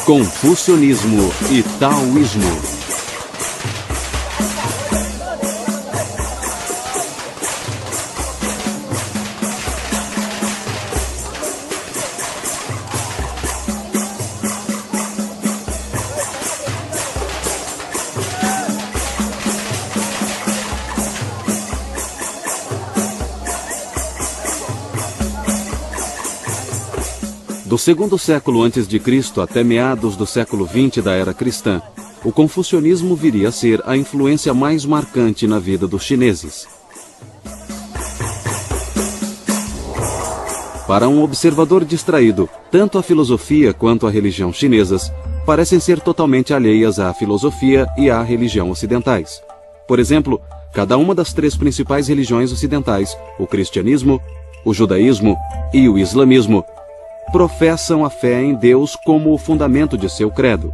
Confucionismo e Taoísmo. Do segundo século a.C. até meados do século XX da era cristã, o confucionismo viria a ser a influência mais marcante na vida dos chineses. Para um observador distraído, tanto a filosofia quanto a religião chinesas parecem ser totalmente alheias à filosofia e à religião ocidentais. Por exemplo, cada uma das três principais religiões ocidentais, o cristianismo, o judaísmo e o islamismo, professam a fé em Deus como o fundamento de seu credo.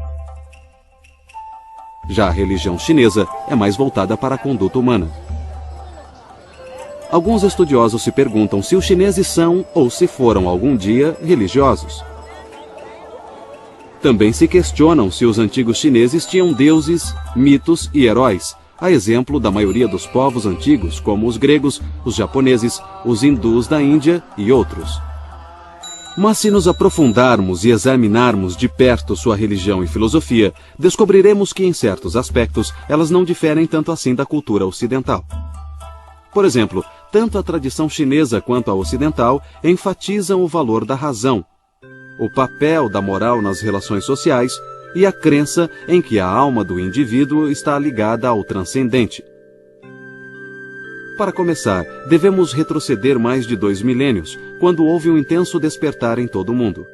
Já a religião chinesa é mais voltada para a conduta humana. Alguns estudiosos se perguntam se os chineses são, ou se foram algum dia, religiosos. Também se questionam se os antigos chineses tinham deuses, mitos e heróis, a exemplo da maioria dos povos antigos, como os gregos, os japoneses, os hindus da Índia e outros. Mas se nos aprofundarmos e examinarmos de perto sua religião e filosofia, descobriremos que, em certos aspectos, elas não diferem tanto assim da cultura ocidental. Por exemplo, tanto a tradição chinesa quanto a ocidental enfatizam o valor da razão, o papel da moral nas relações sociais e a crença em que a alma do indivíduo está ligada ao transcendente. Para começar, devemos retroceder mais de 2 milênios, quando houve um intenso despertar em todo o mundo.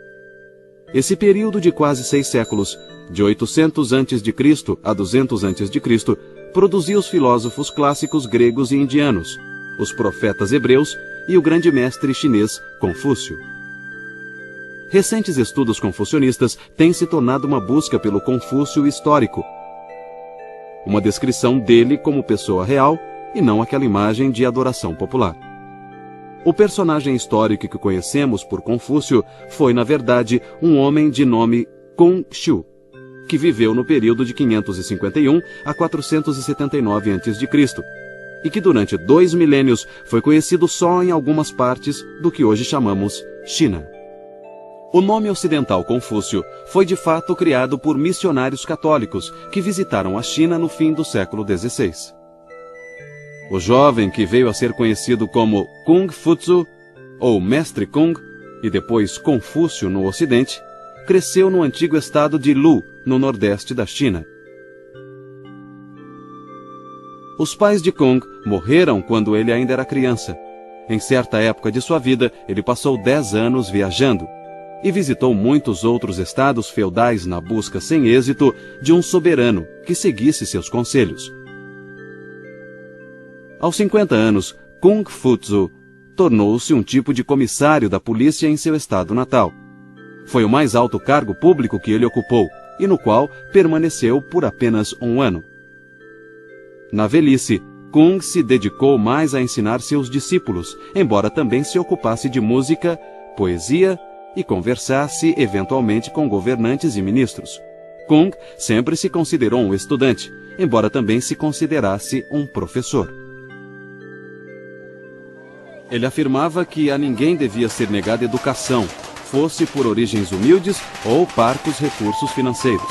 Esse período de quase 6 séculos, de 800 a.C. a 200 a.C., produziu os filósofos clássicos gregos e indianos, os profetas hebreus e o grande mestre chinês Confúcio. Recentes estudos confucionistas têm se tornado uma busca pelo Confúcio histórico, uma descrição dele como pessoa real e não aquela imagem de adoração popular. O personagem histórico que conhecemos por Confúcio foi, na verdade, um homem de nome Kong Xiu, que viveu no período de 551 a 479 a.C., e que durante 2 milênios foi conhecido só em algumas partes do que hoje chamamos China. O nome ocidental Confúcio foi de fato criado por missionários católicos que visitaram a China no fim do século XVI. O jovem, que veio a ser conhecido como Kung Futsu, ou Mestre Kung, e depois Confúcio no Ocidente, cresceu no antigo estado de Lu, no nordeste da China. Os pais de Kung morreram quando ele ainda era criança. Em certa época de sua vida, ele passou 10 anos viajando e visitou muitos outros estados feudais na busca sem êxito de um soberano que seguisse seus conselhos. Aos 50 anos, Kung Futsu tornou-se um tipo de comissário da polícia em seu estado natal. Foi o mais alto cargo público que ele ocupou e no qual permaneceu por apenas 1 ano. Na velhice, Kung se dedicou mais a ensinar seus discípulos, embora também se ocupasse de música, poesia e conversasse eventualmente com governantes e ministros. Kung sempre se considerou um estudante, embora também se considerasse um professor. Ele afirmava que a ninguém devia ser negada educação, fosse por origens humildes ou parcos recursos financeiros.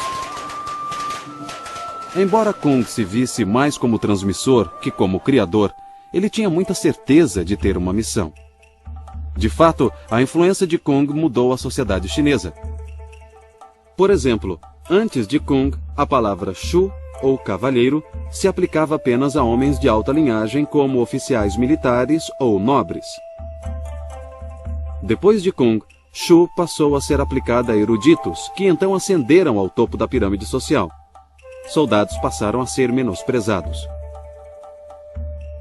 Embora Kung se visse mais como transmissor que como criador, ele tinha muita certeza de ter uma missão. De fato, a influência de Kung mudou a sociedade chinesa. Por exemplo, antes de Kung, a palavra Shu, ou cavalheiro, se aplicava apenas a homens de alta linhagem como oficiais militares ou nobres. Depois de Kung, Shu passou a ser aplicada a eruditos, que então ascenderam ao topo da pirâmide social. Soldados passaram a ser menosprezados.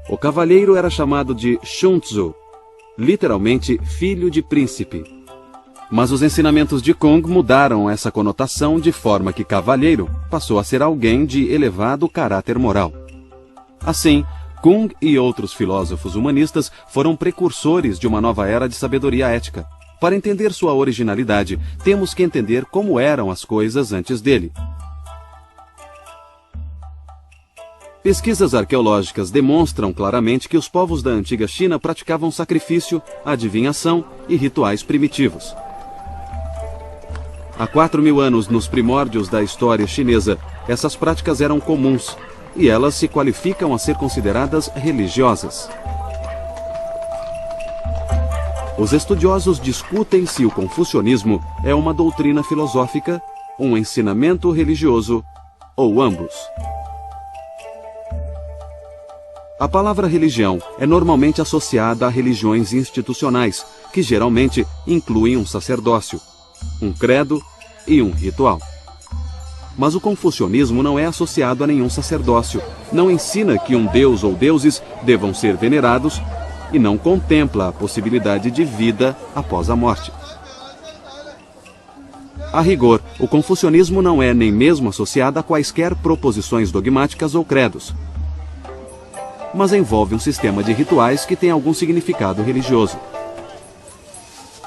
O cavalheiro era chamado de Shunzu, literalmente filho de príncipe. Mas os ensinamentos de Kung mudaram essa conotação de forma que cavalheiro passou a ser alguém de elevado caráter moral. Assim, Kung e outros filósofos humanistas foram precursores de uma nova era de sabedoria ética, Para entender sua originalidade, temos que entender como eram as coisas antes dele. Pesquisas arqueológicas demonstram claramente que os povos da antiga China praticavam sacrifício, adivinhação e rituais primitivos. Há 4.000 anos, nos primórdios da história chinesa, essas práticas eram comuns, e elas se qualificam a ser consideradas religiosas. Os estudiosos discutem se o confucionismo é uma doutrina filosófica, um ensinamento religioso ou ambos. A palavra religião é normalmente associada a religiões institucionais, que geralmente incluem um sacerdócio, um credo e um ritual. Mas o confucionismo não é associado a nenhum sacerdócio, não ensina que um deus ou deuses devam ser venerados e não contempla a possibilidade de vida após a morte. A rigor, o confucionismo não é nem mesmo associado a quaisquer proposições dogmáticas ou credos, mas envolve um sistema de rituais que tem algum significado religioso.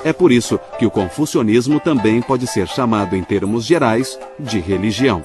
É por isso que o confucionismo também pode ser chamado, em termos gerais, de religião.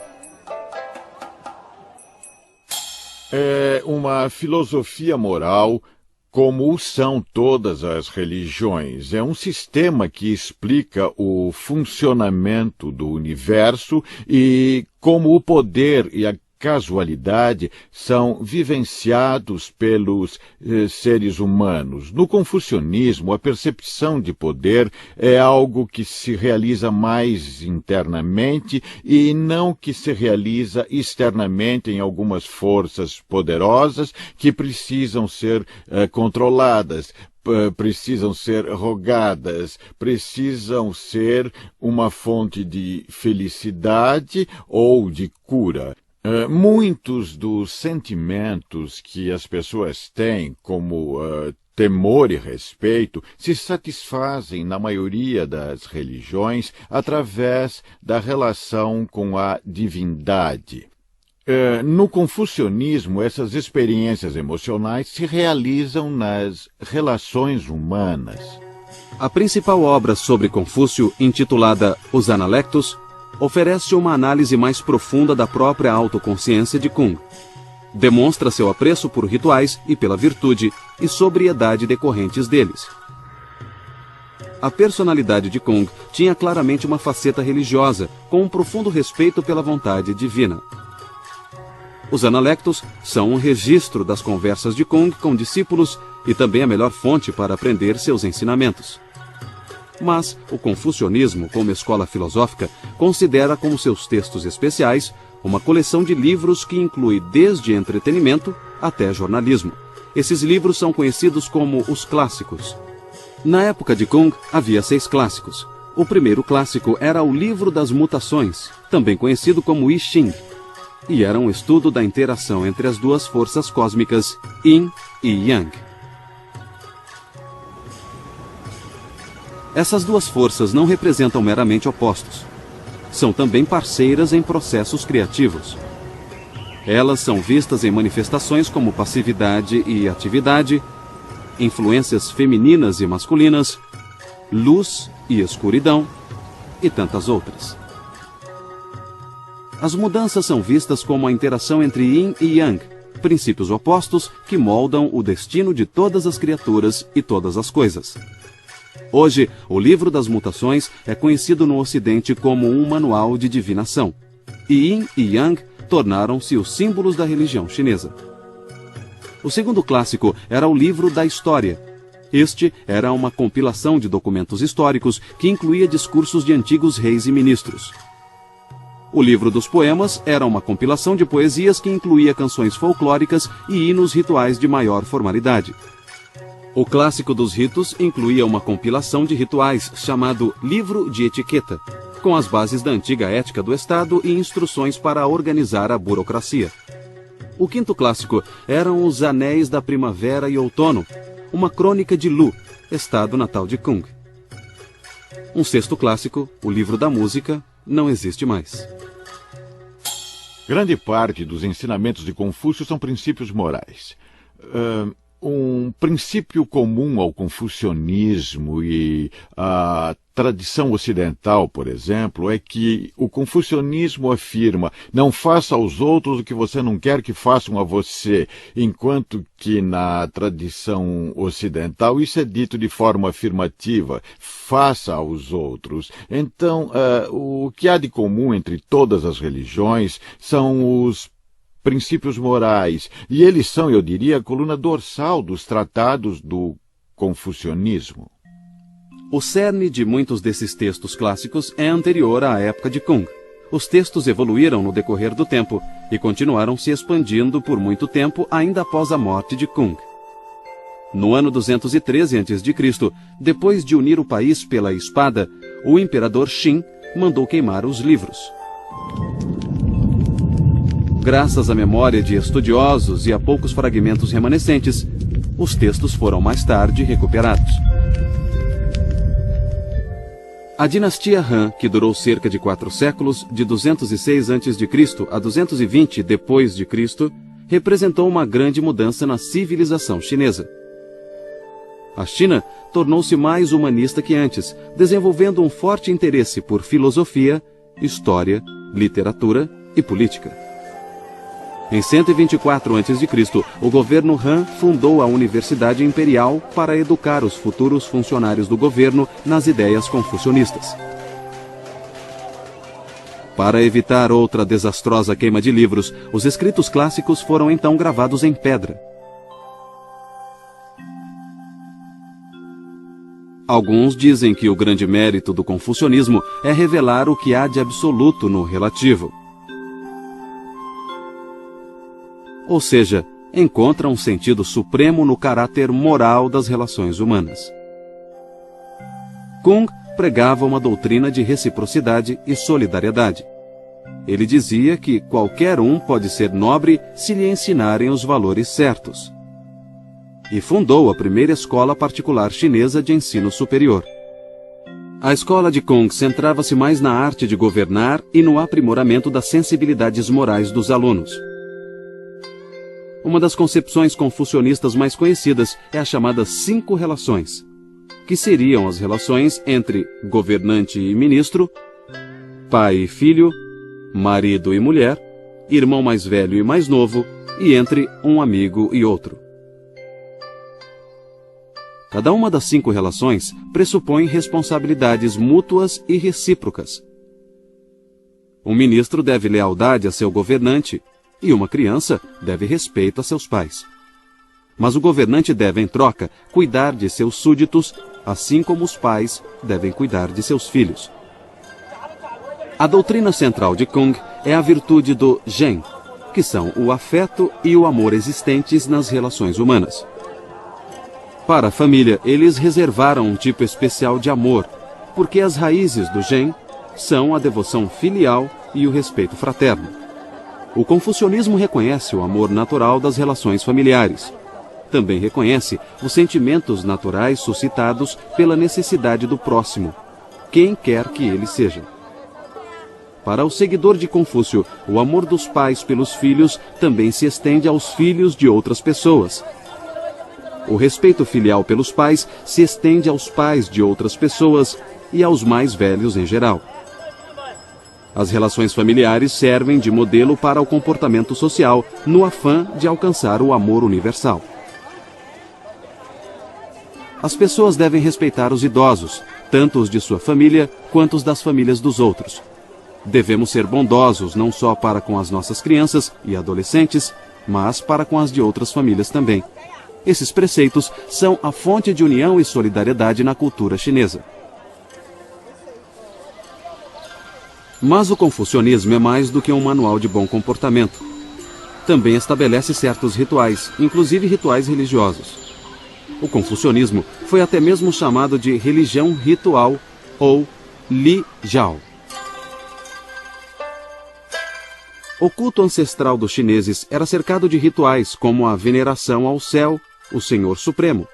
É uma filosofia moral, como são todas as religiões. É um sistema que explica o funcionamento do universo e como o poder e a casualidade são vivenciados pelos seres humanos. No confucionismo, a percepção de poder é algo que se realiza mais internamente e não que se realiza externamente em algumas forças poderosas que precisam ser controladas, precisam ser rogadas, precisam ser uma fonte de felicidade ou de cura. Muitos dos sentimentos que as pessoas têm, como temor e respeito, se satisfazem, na maioria das religiões, através da relação com a divindade. No confucionismo, essas experiências emocionais se realizam nas relações humanas. A principal obra sobre Confúcio, intitulada Os Analectos, oferece uma análise mais profunda da própria autoconsciência de Kung. Demonstra seu apreço por rituais e pela virtude e sobriedade decorrentes deles. A personalidade de Kung tinha claramente uma faceta religiosa, com um profundo respeito pela vontade divina. Os Analectos são um registro das conversas de Kung com discípulos e também a melhor fonte para aprender seus ensinamentos. Mas o confucionismo, como escola filosófica, considera como seus textos especiais uma coleção de livros que inclui desde entretenimento até jornalismo. Esses livros são conhecidos como os clássicos. Na época de Kung, havia 6 clássicos. O primeiro clássico era o Livro das Mutações, também conhecido como I Ching, e era um estudo da interação entre as duas forças cósmicas, Yin e Yang. Essas duas forças não representam meramente opostos. São também parceiras em processos criativos. Elas são vistas em manifestações como passividade e atividade, influências femininas e masculinas, luz e escuridão, e tantas outras. As mudanças são vistas como a interação entre Yin e Yang, princípios opostos que moldam o destino de todas as criaturas e todas as coisas. Hoje, o Livro das Mutações é conhecido no Ocidente como um manual de divinação. E Yin e Yang tornaram-se os símbolos da religião chinesa. O segundo clássico era o Livro da História. Este era uma compilação de documentos históricos que incluía discursos de antigos reis e ministros. O Livro dos Poemas era uma compilação de poesias que incluía canções folclóricas e hinos rituais de maior formalidade. O Clássico dos Ritos incluía uma compilação de rituais chamado Livro de Etiqueta, com as bases da antiga ética do Estado e instruções para organizar a burocracia. O quinto clássico eram os Anéis da Primavera e Outono, uma crônica de Lu, estado natal de Kung. Um sexto clássico, o Livro da Música, não existe mais. Grande parte dos ensinamentos de Confúcio são princípios morais. Um princípio comum ao confucionismo e à tradição ocidental, por exemplo, é que o confucionismo afirma: não faça aos outros o que você não quer que façam a você, enquanto que na tradição ocidental isso é dito de forma afirmativa: faça aos outros. Então, o que há de comum entre todas as religiões são os princípios morais, e eles são, eu diria, a coluna dorsal dos tratados do confucionismo. O cerne de muitos desses textos clássicos é anterior à época de Kung. Os textos evoluíram no decorrer do tempo e continuaram se expandindo por muito tempo ainda após a morte de Kung. No ano 213 a.C., depois de unir o país pela espada, o imperador Qin mandou queimar os livros. Graças à memória de estudiosos e a poucos fragmentos remanescentes, os textos foram mais tarde recuperados. A dinastia Han, que durou cerca de 4 séculos, de 206 a.C. a 220 d.C., representou uma grande mudança na civilização chinesa. A China tornou-se mais humanista que antes, desenvolvendo um forte interesse por filosofia, história, literatura e política. Em 124 a.C., o governo Han fundou a Universidade Imperial para educar os futuros funcionários do governo nas ideias confucionistas. Para evitar outra desastrosa queima de livros, os escritos clássicos foram então gravados em pedra. Alguns dizem que o grande mérito do confucionismo é revelar o que há de absoluto no relativo. Ou seja, encontra um sentido supremo no caráter moral das relações humanas. Kung pregava uma doutrina de reciprocidade e solidariedade. Ele dizia que qualquer um pode ser nobre se lhe ensinarem os valores certos. E fundou a primeira escola particular chinesa de ensino superior. A escola de Kung centrava-se mais na arte de governar e no aprimoramento das sensibilidades morais dos alunos. Uma das concepções confucionistas mais conhecidas é a chamada 5 relações, que seriam as relações entre governante e ministro, pai e filho, marido e mulher, irmão mais velho e mais novo, e entre um amigo e outro. Cada uma das 5 relações pressupõe responsabilidades mútuas e recíprocas. Um ministro deve lealdade a seu governante, e uma criança deve respeito a seus pais. Mas o governante deve, em troca, cuidar de seus súditos, assim como os pais devem cuidar de seus filhos. A doutrina central de Kung é a virtude do Zhen, que são o afeto e o amor existentes nas relações humanas. Para a família, eles reservaram um tipo especial de amor, porque as raízes do Zhen são a devoção filial e o respeito fraterno. O confucionismo reconhece o amor natural das relações familiares. Também reconhece os sentimentos naturais suscitados pela necessidade do próximo, quem quer que ele seja. Para o seguidor de Confúcio, o amor dos pais pelos filhos também se estende aos filhos de outras pessoas. O respeito filial pelos pais se estende aos pais de outras pessoas e aos mais velhos em geral. As relações familiares servem de modelo para o comportamento social, no afã de alcançar o amor universal. As pessoas devem respeitar os idosos, tanto os de sua família quanto os das famílias dos outros. Devemos ser bondosos não só para com as nossas crianças e adolescentes, mas para com as de outras famílias também. Esses preceitos são a fonte de união e solidariedade na cultura chinesa. Mas o confucionismo é mais do que um manual de bom comportamento. Também estabelece certos rituais, inclusive rituais religiosos. O confucionismo foi até mesmo chamado de religião ritual ou Li Jiao. O culto ancestral dos chineses era cercado de rituais como a veneração ao céu, o Senhor Supremo.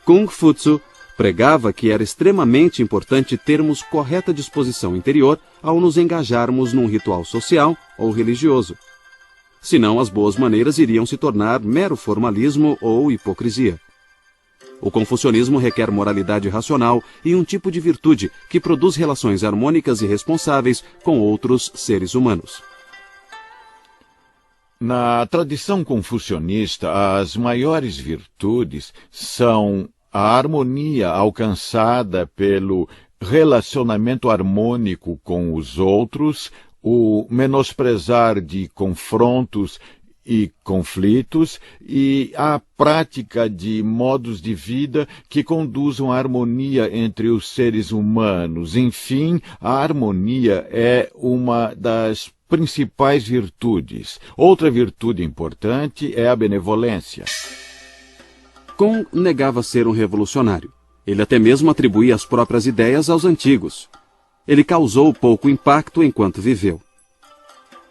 Kung Futsu pregava que era extremamente importante termos correta disposição interior ao nos engajarmos num ritual social ou religioso. senão as boas maneiras iriam se tornar mero formalismo ou hipocrisia. O confucionismo requer moralidade racional e um tipo de virtude que produz relações harmônicas e responsáveis com outros seres humanos. Na tradição confucionista, as maiores virtudes são a harmonia alcançada pelo relacionamento harmônico com os outros, o menosprezar de confrontos e conflitos e a prática de modos de vida que conduzam à harmonia entre os seres humanos. Enfim, a harmonia é uma das principais virtudes. Outra virtude importante é a benevolência. Kuhn negava ser um revolucionário. Ele até mesmo atribuía as próprias ideias aos antigos. Ele causou pouco impacto enquanto viveu.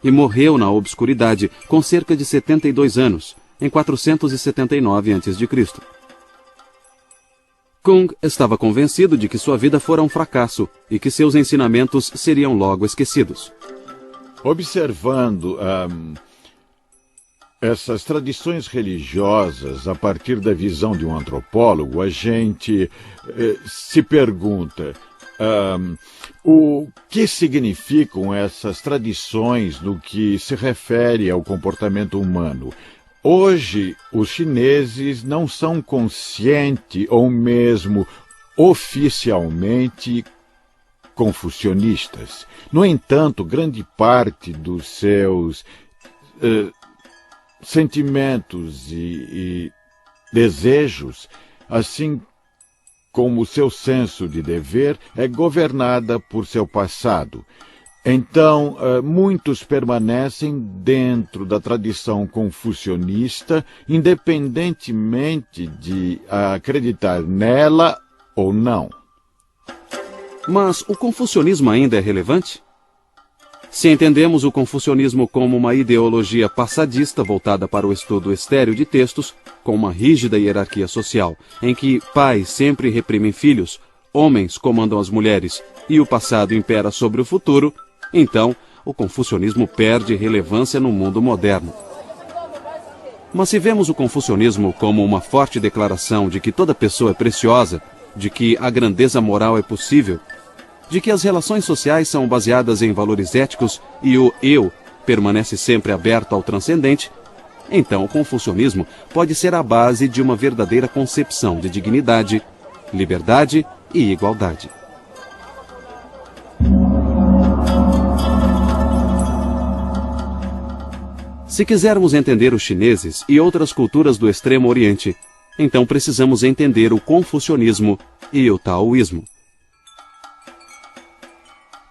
E morreu na obscuridade com cerca de 72 anos, em 479 a.C. Kuhn estava convencido de que sua vida fora um fracasso e que seus ensinamentos seriam logo esquecidos. Observando essas tradições religiosas a partir da visão de um antropólogo, a gente se pergunta o que significam essas tradições no que se refere ao comportamento humano. Hoje, os chineses não são conscientes ou mesmo oficialmente confucionistas. No entanto, grande parte dos seus sentimentos e desejos, assim como seu senso de dever, é governada por seu passado. Então, muitos permanecem dentro da tradição confucionista, independentemente de acreditar nela ou não. Mas o confucionismo ainda é relevante? Se entendemos o confucionismo como uma ideologia passadista voltada para o estudo estéril de textos, com uma rígida hierarquia social, em que pais sempre reprimem filhos, homens comandam as mulheres e o passado impera sobre o futuro, então o confucionismo perde relevância no mundo moderno. Mas se vemos o confucionismo como uma forte declaração de que toda pessoa é preciosa, de que a grandeza moral é possível, de que as relações sociais são baseadas em valores éticos e o eu permanece sempre aberto ao transcendente, então o confucionismo pode ser a base de uma verdadeira concepção de dignidade, liberdade e igualdade. Se quisermos entender os chineses e outras culturas do Extremo Oriente, então precisamos entender o confucionismo e o taoísmo.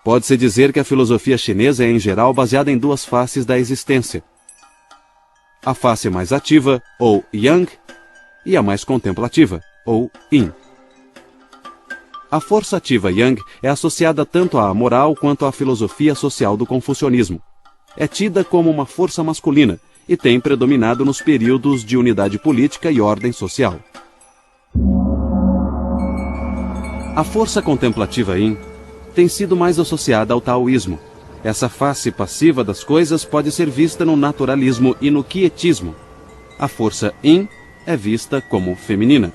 Pode-se dizer que a filosofia chinesa é, em geral, baseada em duas faces da existência. A face mais ativa, ou Yang, e a mais contemplativa, ou Yin. A força ativa Yang é associada tanto à moral quanto à filosofia social do confucionismo. É tida como uma força masculina e tem predominado nos períodos de unidade política e ordem social. A força contemplativa Yin tem sido mais associada ao taoísmo. Essa face passiva das coisas pode ser vista no naturalismo e no quietismo. A força Yin é vista como feminina.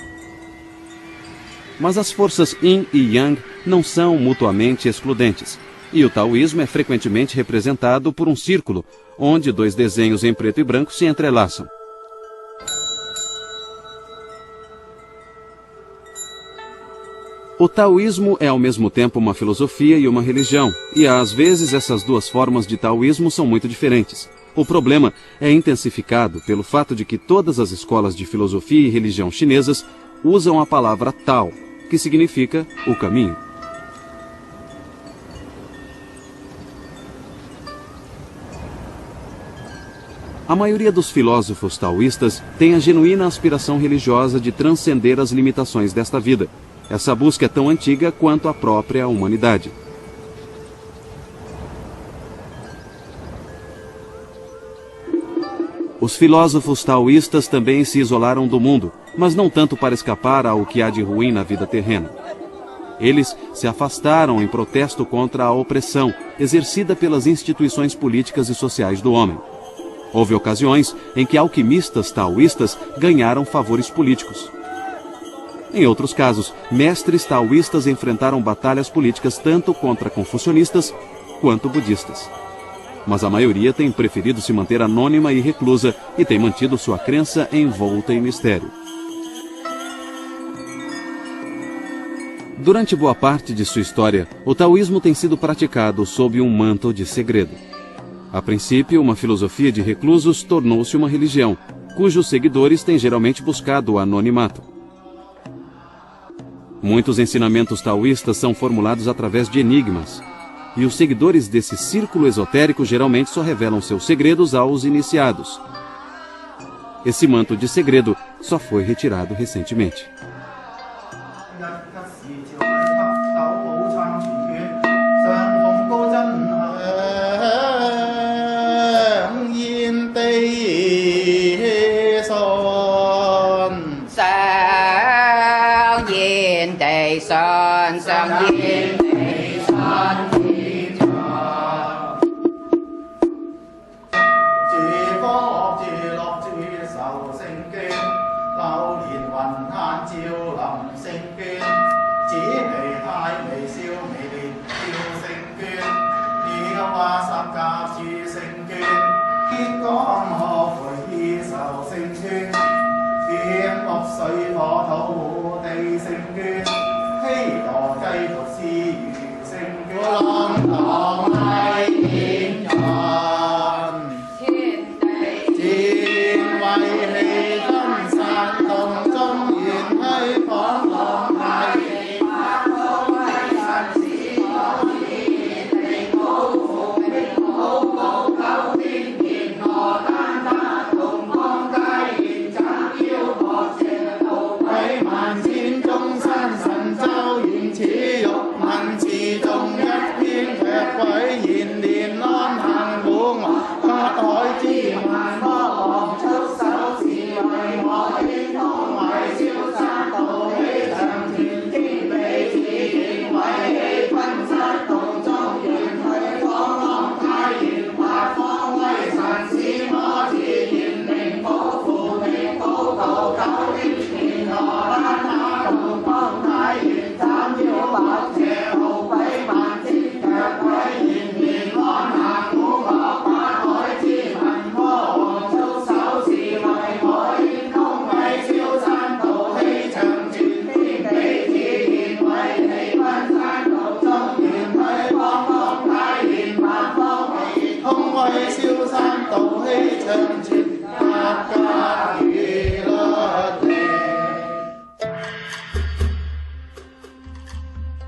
Mas as forças Yin e Yang não são mutuamente excludentes, e o taoísmo é frequentemente representado por um círculo, onde dois desenhos em preto e branco se entrelaçam. O taoísmo é ao mesmo tempo uma filosofia e uma religião, e às vezes essas duas formas de taoísmo são muito diferentes. O problema é intensificado pelo fato de que todas as escolas de filosofia e religião chinesas usam a palavra Tao, que significa o caminho. A maioria dos filósofos taoístas tem a genuína aspiração religiosa de transcender as limitações desta vida. Essa busca é tão antiga quanto a própria humanidade. Os filósofos taoístas também se isolaram do mundo, mas não tanto para escapar ao que há de ruim na vida terrena. Eles se afastaram em protesto contra a opressão exercida pelas instituições políticas e sociais do homem. Houve ocasiões em que alquimistas taoístas ganharam favores políticos. Em outros casos, mestres taoístas enfrentaram batalhas políticas tanto contra confucionistas quanto budistas. Mas a maioria tem preferido se manter anônima e reclusa e tem mantido sua crença envolta em mistério. Durante boa parte de sua história, o taoísmo tem sido praticado sob um manto de segredo. A princípio, uma filosofia de reclusos tornou-se uma religião, cujos seguidores têm geralmente buscado o anonimato. Muitos ensinamentos taoístas são formulados através de enigmas, e os seguidores desse círculo esotérico geralmente só revelam seus segredos aos iniciados. Esse manto de segredo só foi retirado recentemente.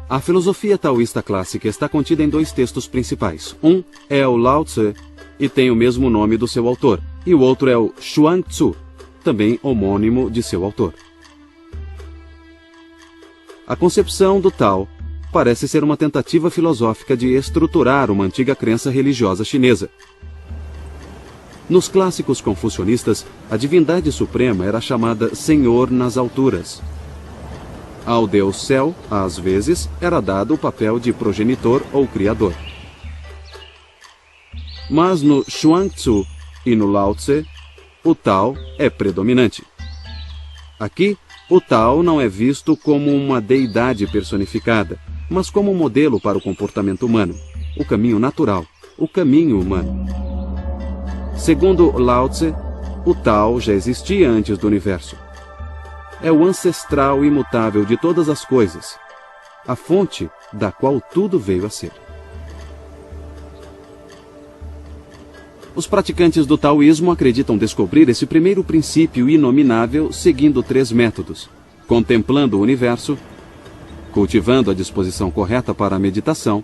A filosofia taoísta clássica está contida em dois textos principais. Um é o Lao Tse, e tem o mesmo nome do seu autor, e o outro é o Chuang Tzu, também homônimo de seu autor. A concepção do Tao parece ser uma tentativa filosófica de estruturar uma antiga crença religiosa chinesa. Nos clássicos confucionistas, a divindade suprema era chamada Senhor nas alturas. Ao Deus Céu, às vezes, era dado o papel de progenitor ou criador. Mas no Chuang Tzu e no Lao Tse, o Tao é predominante. Aqui, o Tao não é visto como uma deidade personificada, mas como um modelo para o comportamento humano, o caminho natural, o caminho humano. Segundo Lao Tse, o Tao já existia antes do universo. É o ancestral imutável de todas as coisas, a fonte da qual tudo veio a ser. Os praticantes do taoísmo acreditam descobrir esse primeiro princípio inominável seguindo 3 métodos: contemplando o universo, cultivando a disposição correta para a meditação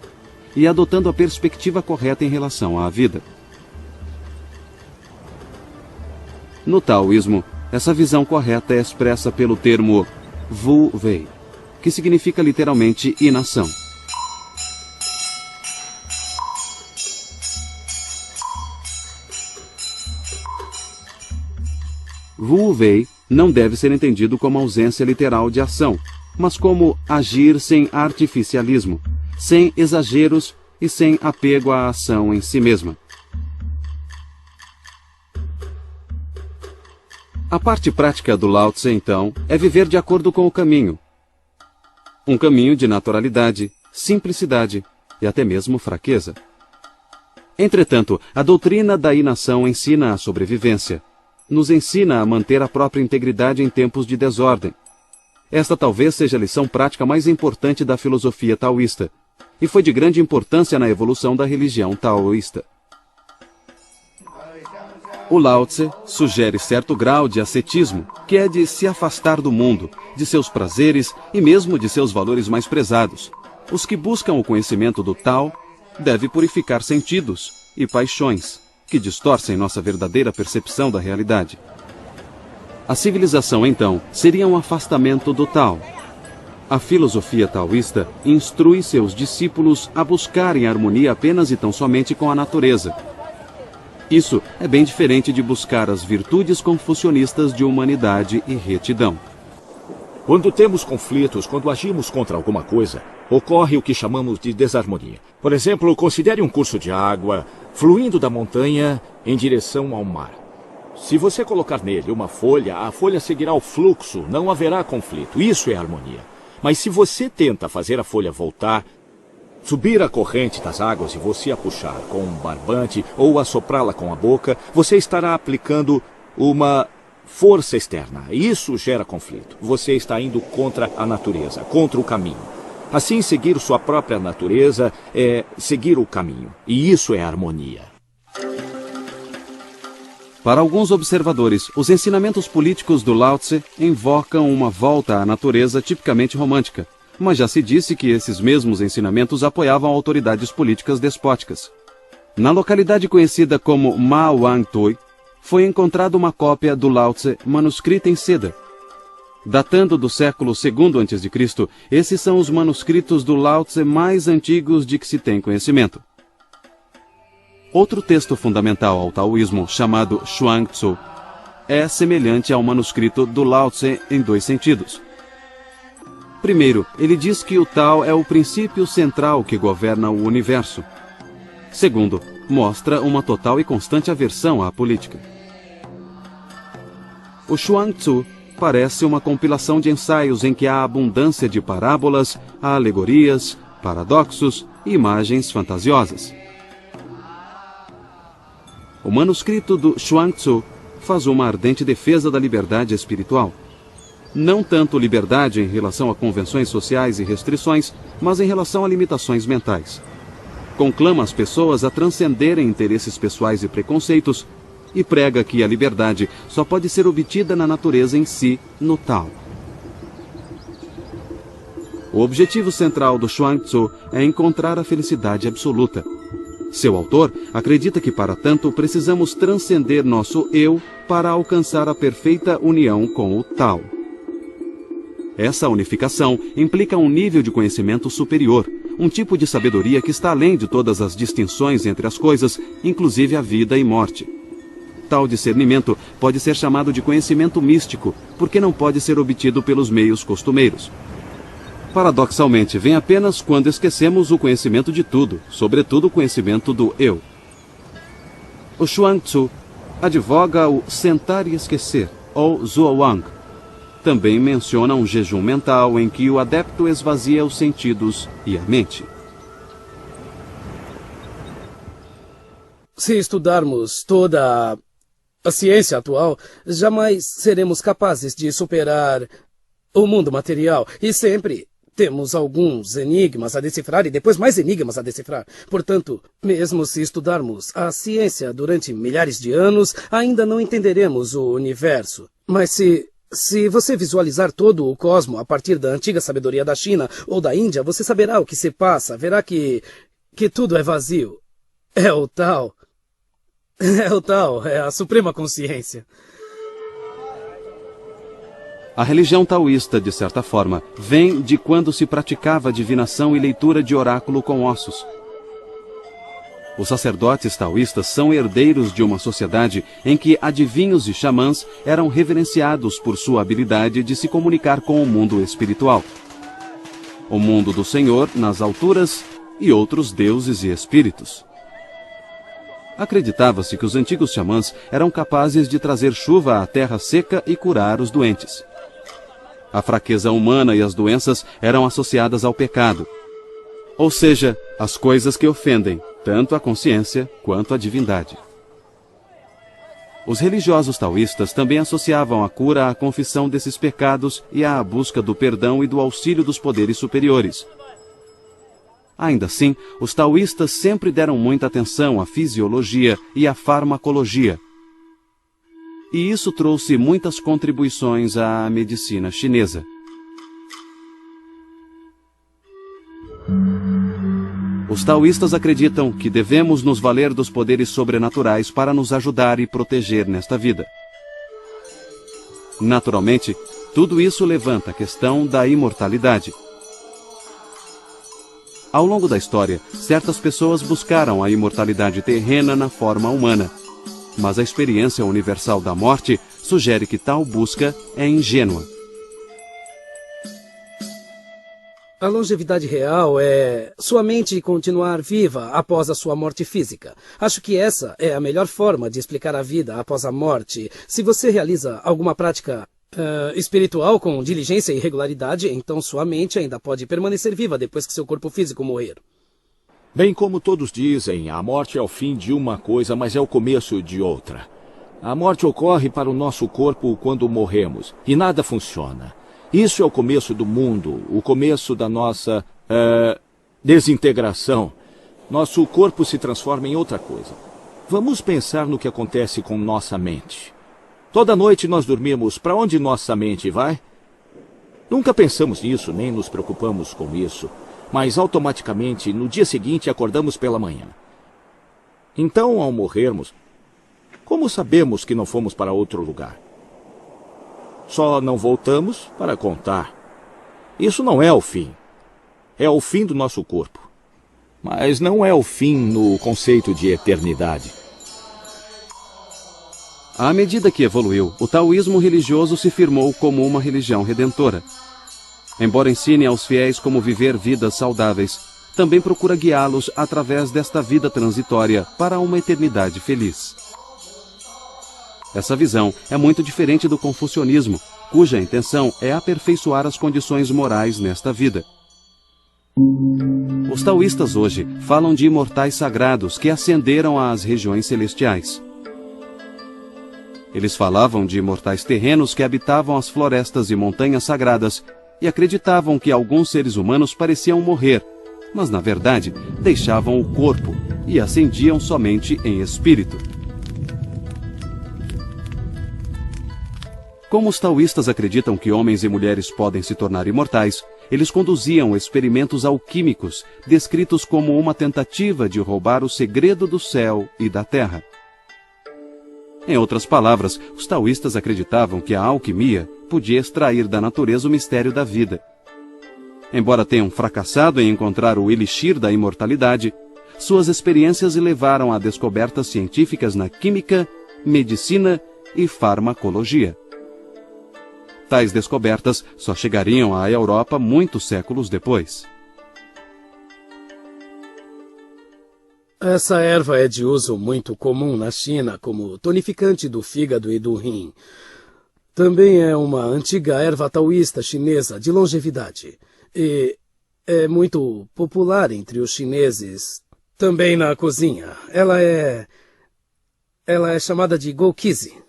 e adotando a perspectiva correta em relação à vida. No taoísmo, essa visão correta é expressa pelo termo Wu Wei, que significa literalmente inação. Wu Wei não deve ser entendido como ausência literal de ação, mas como agir sem artificialismo, sem exageros e sem apego à ação em si mesma. A parte prática do Lao Tse, então, é viver de acordo com o caminho. Um caminho de naturalidade, simplicidade e até mesmo fraqueza. Entretanto, a doutrina da inação ensina a sobrevivência. Nos ensina a manter a própria integridade em tempos de desordem. Esta talvez seja a lição prática mais importante da filosofia taoísta, e foi de grande importância na evolução da religião taoísta. O Lao Tse sugere certo grau de ascetismo, que é de se afastar do mundo, de seus prazeres e mesmo de seus valores mais prezados. Os que buscam o conhecimento do Tao devem purificar sentidos e paixões, que distorcem nossa verdadeira percepção da realidade. A civilização, então, seria um afastamento do Tao. A filosofia taoísta instrui seus discípulos a buscarem harmonia apenas e tão somente com a natureza. Isso é bem diferente de buscar as virtudes confucionistas de humanidade e retidão. Quando temos conflitos, quando agimos contra alguma coisa, ocorre o que chamamos de desarmonia. Por exemplo, considere um curso de água fluindo da montanha em direção ao mar. Se você colocar nele uma folha, a folha seguirá o fluxo, não haverá conflito. Isso é harmonia. Mas se você tenta fazer a folha voltar, subir a corrente das águas e você a puxar com um barbante ou assoprá-la com a boca, você estará aplicando uma força externa. Isso gera conflito. Você está indo contra a natureza, contra o caminho. Assim, seguir sua própria natureza é seguir o caminho. E isso é harmonia. Para alguns observadores, os ensinamentos políticos do Lao Tse invocam uma volta à natureza tipicamente romântica, mas já se disse que esses mesmos ensinamentos apoiavam autoridades políticas despóticas. Na localidade conhecida como Ma Wang Toi, foi encontrada uma cópia do Lao Tse manuscrita em seda. Datando do século II a.C., esses são os manuscritos do Lao Tse mais antigos de que se tem conhecimento. Outro texto fundamental ao taoísmo, chamado Chuang Tzu, é semelhante ao manuscrito do Lao Tse em dois sentidos. Primeiro, ele diz que o Tao é o princípio central que governa o universo. Segundo, mostra uma total e constante aversão à política. O Chuang Tzu parece uma compilação de ensaios em que há abundância de parábolas, alegorias, paradoxos e imagens fantasiosas. O manuscrito do Chuang Tzu faz uma ardente defesa da liberdade espiritual. Não tanto liberdade em relação a convenções sociais e restrições, mas em relação a limitações mentais. Conclama as pessoas a transcenderem interesses pessoais e preconceitos e prega que a liberdade só pode ser obtida na natureza em si, no Tao. O objetivo central do Chuang Tzu é encontrar a felicidade absoluta. Seu autor acredita que, para tanto, precisamos transcender nosso eu para alcançar a perfeita união com o Tao. Essa unificação implica um nível de conhecimento superior, um tipo de sabedoria que está além de todas as distinções entre as coisas, inclusive a vida e morte. Tal discernimento pode ser chamado de conhecimento místico, porque não pode ser obtido pelos meios costumeiros. Paradoxalmente, vem apenas quando esquecemos o conhecimento de tudo, sobretudo o conhecimento do eu. O Chuang Tzu advoga o sentar e esquecer, ou Zhuowang. Também menciona um jejum mental em que o adepto esvazia os sentidos e a mente. Se estudarmos toda a ciência atual, jamais seremos capazes de superar o mundo material e sempre temos alguns enigmas a decifrar e depois mais enigmas a decifrar. Portanto, mesmo se estudarmos a ciência durante milhares de anos, ainda não entenderemos o universo. Mas se você visualizar todo o cosmo a partir da antiga sabedoria da China ou da Índia, você saberá o que se passa, verá que tudo é vazio. É o Tao. É o Tao, é a suprema consciência. A religião taoísta, de certa forma, vem de quando se praticava adivinação e leitura de oráculo com ossos. Os sacerdotes taoístas são herdeiros de uma sociedade em que adivinhos e xamãs eram reverenciados por sua habilidade de se comunicar com o mundo espiritual. O mundo do Senhor nas alturas e outros deuses e espíritos. Acreditava-se que os antigos xamãs eram capazes de trazer chuva à terra seca e curar os doentes. A fraqueza humana e as doenças eram associadas ao pecado, ou seja, as coisas que ofendem tanto a consciência quanto a divindade. Os religiosos taoístas também associavam a cura à confissão desses pecados e à busca do perdão e do auxílio dos poderes superiores. Ainda assim, os taoístas sempre deram muita atenção à fisiologia e à farmacologia. E isso trouxe muitas contribuições à medicina chinesa. Os taoístas acreditam que devemos nos valer dos poderes sobrenaturais para nos ajudar e proteger nesta vida. Naturalmente, tudo isso levanta a questão da imortalidade. Ao longo da história, certas pessoas buscaram a imortalidade terrena na forma humana, mas a experiência universal da morte sugere que tal busca é ingênua. A longevidade real é sua mente continuar viva após a sua morte física. Acho que essa é a melhor forma de explicar a vida após a morte. Se você realiza alguma prática espiritual com diligência e regularidade, então sua mente ainda pode permanecer viva depois que seu corpo físico morrer. Bem como todos dizem, a morte é o fim de uma coisa, mas é o começo de outra. A morte ocorre para o nosso corpo quando morremos, e nada funciona. Isso é o começo do mundo, o começo da nossa desintegração. Nosso corpo se transforma em outra coisa. Vamos pensar no que acontece com nossa mente. Toda noite nós dormimos. Para onde nossa mente vai? Nunca pensamos nisso, nem nos preocupamos com isso. Mas automaticamente, no dia seguinte, acordamos pela manhã. Então, ao morrermos, como sabemos que não fomos para outro lugar? Só não voltamos para contar. Isso não é o fim. É o fim do nosso corpo. Mas não é o fim no conceito de eternidade. À medida que evoluiu, o taoísmo religioso se firmou como uma religião redentora. Embora ensine aos fiéis como viver vidas saudáveis, também procura guiá-los através desta vida transitória para uma eternidade feliz. Essa visão é muito diferente do confucionismo, cuja intenção é aperfeiçoar as condições morais nesta vida. Os taoístas hoje falam de imortais sagrados que ascenderam às regiões celestiais. Eles falavam de imortais terrenos que habitavam as florestas e montanhas sagradas e acreditavam que alguns seres humanos pareciam morrer, mas na verdade deixavam o corpo e ascendiam somente em espírito. Como os taoístas acreditam que homens e mulheres podem se tornar imortais, eles conduziam experimentos alquímicos, descritos como uma tentativa de roubar o segredo do céu e da terra. Em outras palavras, os taoístas acreditavam que a alquimia podia extrair da natureza o mistério da vida. Embora tenham fracassado em encontrar o elixir da imortalidade, suas experiências levaram a descobertas científicas na química, medicina e farmacologia. Tais descobertas só chegariam à Europa muitos séculos depois. Essa erva é de uso muito comum na China como tonificante do fígado e do rim. Também é uma antiga erva taoísta chinesa de longevidade e é muito popular entre os chineses. Também na cozinha. Ela é chamada de gokizi.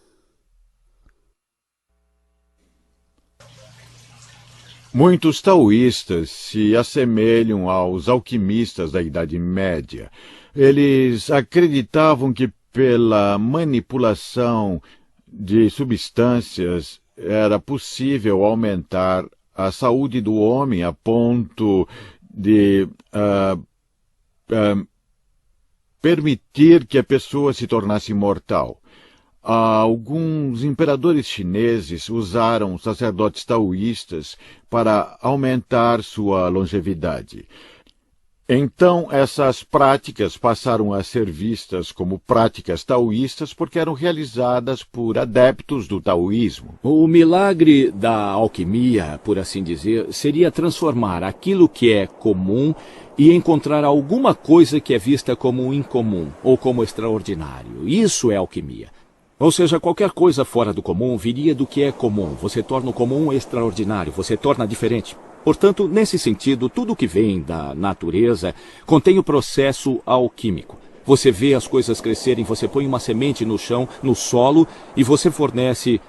Muitos taoístas se assemelham aos alquimistas da Idade Média. Eles acreditavam que pela manipulação de substâncias era possível aumentar a saúde do homem a ponto de permitir que a pessoa se tornasse imortal. Alguns imperadores chineses usaram sacerdotes taoístas para aumentar sua longevidade. Então, essas práticas passaram a ser vistas como práticas taoístas porque eram realizadas por adeptos do taoísmo. O milagre da alquimia, por assim dizer, seria transformar aquilo que é comum e encontrar alguma coisa que é vista como incomum ou como extraordinário. Isso é alquimia. Ou seja, qualquer coisa fora do comum viria do que é comum. Você torna o comum extraordinário, você torna diferente. Portanto, nesse sentido, tudo que vem da natureza contém o processo alquímico. Você vê as coisas crescerem, você põe uma semente no chão, no solo, e você fornece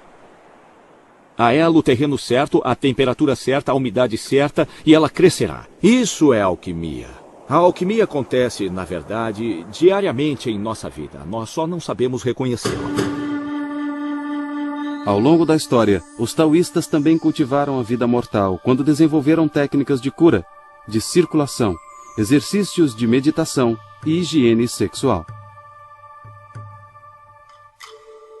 a ela o terreno certo, a temperatura certa, a umidade certa, e ela crescerá. Isso é alquimia. A alquimia acontece, na verdade, diariamente em nossa vida. Nós só não sabemos reconhecê-la. Ao longo da história, os taoístas também cultivaram a vida mortal quando desenvolveram técnicas de cura, de circulação, exercícios de meditação e higiene sexual.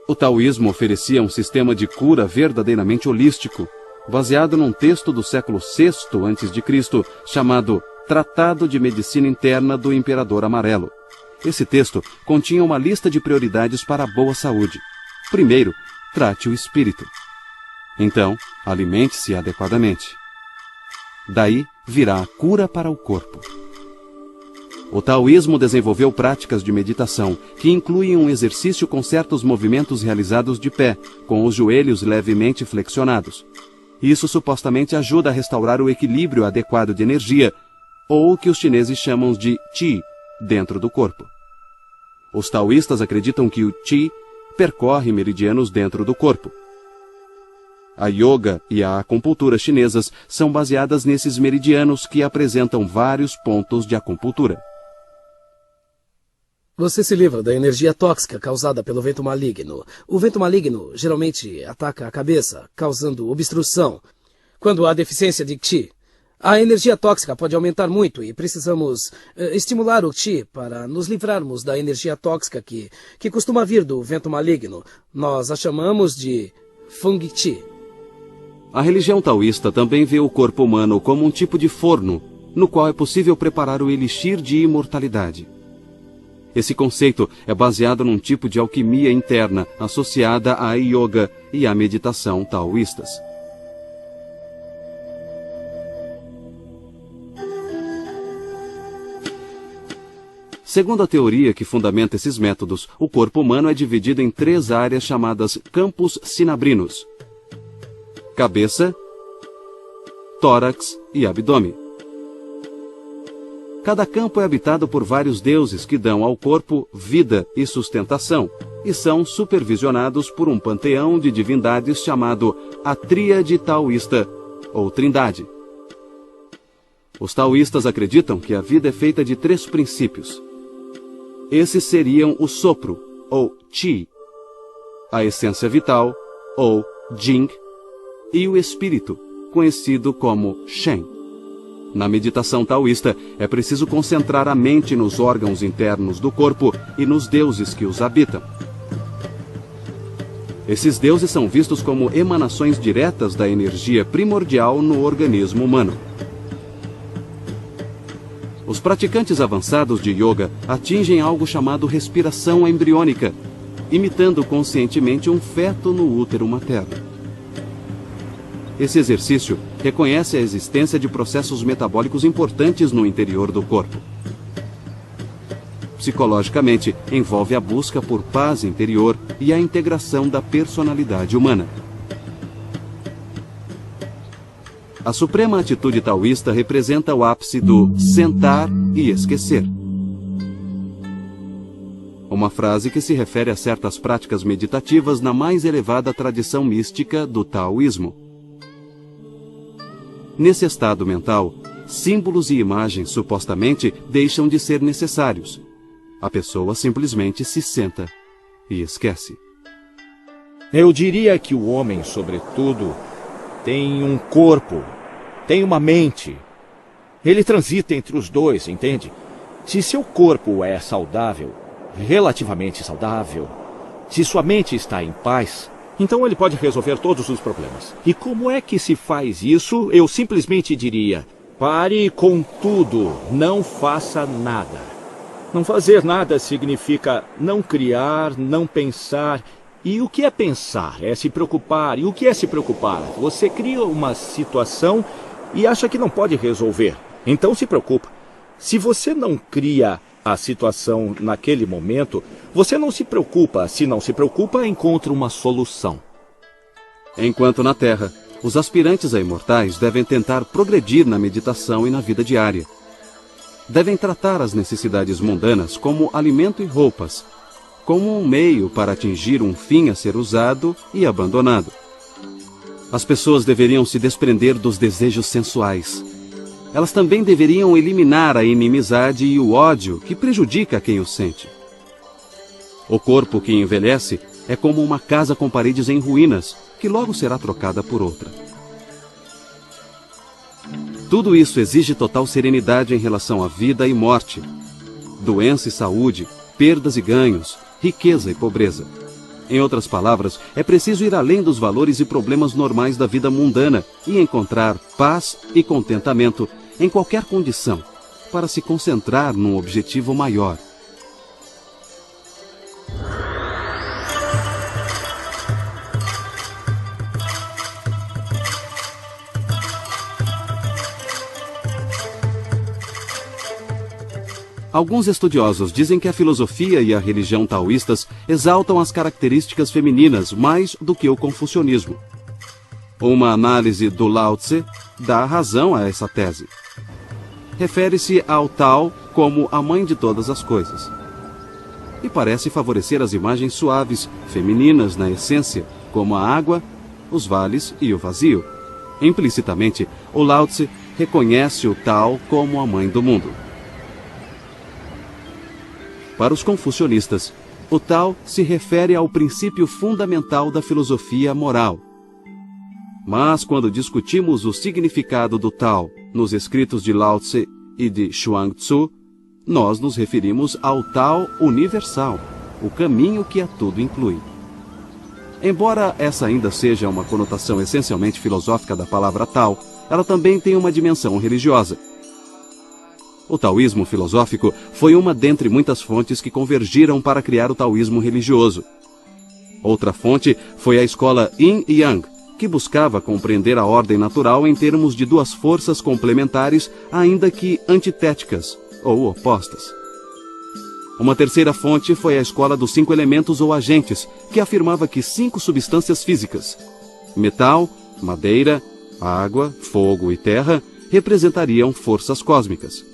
O taoísmo oferecia um sistema de cura verdadeiramente holístico, baseado num texto do século VI a.C., chamado Tratado de Medicina Interna do Imperador Amarelo. Esse texto continha uma lista de prioridades para a boa saúde. Primeiro, trate o espírito. Então, alimente-se adequadamente. Daí virá a cura para o corpo. O taoísmo desenvolveu práticas de meditação que incluem um exercício com certos movimentos realizados de pé, com os joelhos levemente flexionados. Isso supostamente ajuda a restaurar o equilíbrio adequado de energia, ou o que os chineses chamam de Qi, dentro do corpo. Os taoístas acreditam que o Qi percorre meridianos dentro do corpo. A yoga e a acupuntura chinesas são baseadas nesses meridianos que apresentam vários pontos de acupuntura. Você se livra da energia tóxica causada pelo vento maligno. O vento maligno geralmente ataca a cabeça, causando obstrução. Quando há deficiência de Qi, a energia tóxica pode aumentar muito e precisamos estimular o Qi para nos livrarmos da energia tóxica que costuma vir do vento maligno. Nós a chamamos de Feng Qi. A religião taoísta também vê o corpo humano como um tipo de forno, no qual é possível preparar o elixir de imortalidade. Esse conceito é baseado num tipo de alquimia interna associada à yoga e à meditação taoístas. Segundo a teoria que fundamenta esses métodos, o corpo humano é dividido em 3 áreas chamadas campos sinabrinos: cabeça, tórax e abdômen. Cada campo é habitado por vários deuses que dão ao corpo vida e sustentação, e são supervisionados por um panteão de divindades chamado a Tríade Taoísta, ou Trindade. Os taoístas acreditam que a vida é feita de 3 princípios. Esses seriam o sopro, ou Qi, a essência vital, ou Jing, e o espírito, conhecido como Shen. Na meditação taoísta, é preciso concentrar a mente nos órgãos internos do corpo e nos deuses que os habitam. Esses deuses são vistos como emanações diretas da energia primordial no organismo humano. Os praticantes avançados de yoga atingem algo chamado respiração embriônica, imitando conscientemente um feto no útero materno. Esse exercício reconhece a existência de processos metabólicos importantes no interior do corpo. Psicologicamente, envolve a busca por paz interior e a integração da personalidade humana. A suprema atitude taoísta representa o ápice do sentar e esquecer. Uma frase que se refere a certas práticas meditativas na mais elevada tradição mística do taoísmo. Nesse estado mental, símbolos e imagens supostamente deixam de ser necessários. A pessoa simplesmente se senta e esquece. Eu diria que o homem, sobretudo, tem um corpo, tem uma mente. Ele transita entre os dois, entende? Se seu corpo é saudável, relativamente saudável, se sua mente está em paz, então ele pode resolver todos os problemas. E como é que se faz isso? Eu simplesmente diria, Pare com tudo, não faça nada. Não fazer nada significa não criar, não pensar. E o que é pensar? É se preocupar. E o que é se preocupar? Você cria uma situação e acha que não pode resolver. Então se preocupa. Se você não cria a situação naquele momento, você não se preocupa. Se não se preocupa, encontra uma solução. Enquanto na Terra, os aspirantes a imortais devem tentar progredir na meditação e na vida diária. Devem tratar as necessidades mundanas como alimento e roupas, como um meio para atingir um fim a ser usado e abandonado. As pessoas deveriam se desprender dos desejos sensuais. Elas também deveriam eliminar a inimizade e o ódio que prejudica quem o sente. O corpo que envelhece é como uma casa com paredes em ruínas, que logo será trocada por outra. Tudo isso exige total serenidade em relação à vida e morte, doença e saúde, perdas e ganhos, riqueza e pobreza. Em outras palavras, é preciso ir além dos valores e problemas normais da vida mundana e encontrar paz e contentamento em qualquer condição, para se concentrar num objetivo maior. Alguns estudiosos dizem que a filosofia e a religião taoístas exaltam as características femininas mais do que o confucionismo. Uma análise do Lao Tse dá razão a essa tese. Refere-se ao Tao como a mãe de todas as coisas. E parece favorecer as imagens suaves, femininas na essência, como a água, os vales e o vazio. Implicitamente, o Lao Tse reconhece o Tao como a mãe do mundo. Para os confucionistas, o Tao se refere ao princípio fundamental da filosofia moral. Mas quando discutimos o significado do Tao nos escritos de Lao Tse e de Chuang Tzu, nós nos referimos ao Tao universal, o caminho que a tudo inclui. Embora essa ainda seja uma conotação essencialmente filosófica da palavra Tao, ela também tem uma dimensão religiosa. O taoísmo filosófico foi uma dentre muitas fontes que convergiram para criar o taoísmo religioso. Outra fonte foi a escola Yin e Yang, que buscava compreender a ordem natural em termos de duas forças complementares, ainda que antitéticas ou opostas. Uma terceira fonte foi a escola dos 5 elementos ou agentes, que afirmava que 5 substâncias físicas, metal, madeira, água, fogo e terra, representariam forças cósmicas.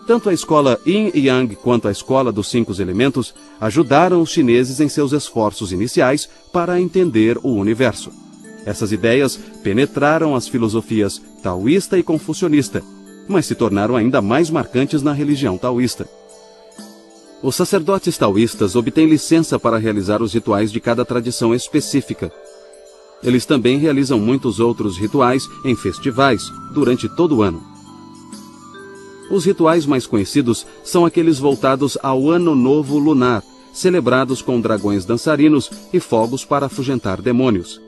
Tanto a escola Yin e Yang quanto a escola dos 5 elementos ajudaram os chineses em seus esforços iniciais para entender o universo. Essas ideias penetraram as filosofias taoísta e confucionista, mas se tornaram ainda mais marcantes na religião taoísta. Os sacerdotes taoístas obtêm licença para realizar os rituais de cada tradição específica. Eles também realizam muitos outros rituais em festivais durante todo o ano. Os rituais mais conhecidos são aqueles voltados ao Ano Novo Lunar, celebrados com dragões dançarinos e fogos para afugentar demônios.